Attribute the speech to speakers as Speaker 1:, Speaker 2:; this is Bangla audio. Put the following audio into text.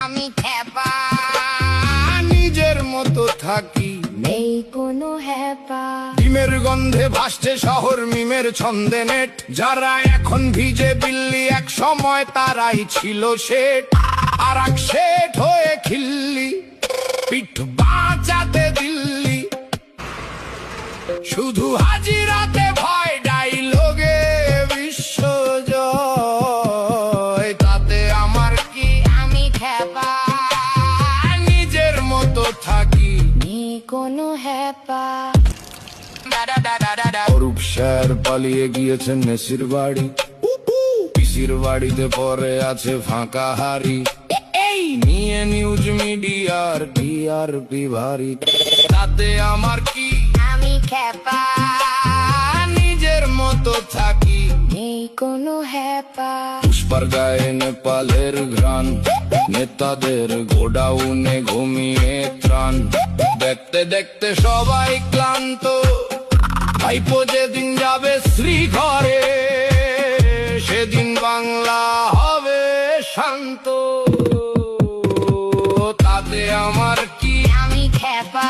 Speaker 1: আমি খ্যাপা নিজের মতো থাকি, নেই কোনো হ্যাপা। ডিমের গন্ধে ভাসছে শহর, মিমের ছন্দে নেট। যারা এখন ভিজে বিল্লি, এক সময় তারাই ছিল শেঠ। আর এক শেঠ হয়ে খিল্লি, পিঠ বাঁচাতে দিল্লি। শুধু হাজিরাতে ভয়, ডাইলগে বিশ্বজয়। তাতে আমার কি, আমি খ্যাপা নিজের মতো থাকি, নেই কোনো হ্যাপা। অরূপ স্যার পালিয়ে গিয়েছেন মেসির বাড়ি, পিসির বাড়িতে পরে আছে ফাঁকা হাড়ি। এই নিয়ে নিউজ মিডিয়ার টিআরপি ভারী। তাতে আমার কি, আমি খ্যাপা নিজের মতো থাকি, নেই কোনো হ্যাপা। পুষ্পার গায়ে নেপালের ঘ্রাণ, নেতাদের গোডাউনে ঘুমিয়ে ত্রাণ। দেখতে দেখতে সবাই ক্লান্ত, ভাইপো যেদিন যাবে শ্রীঘরে, সেদিন বাংলা হবে শান্ত। তাতে আমার কি, আমি খ্যাপা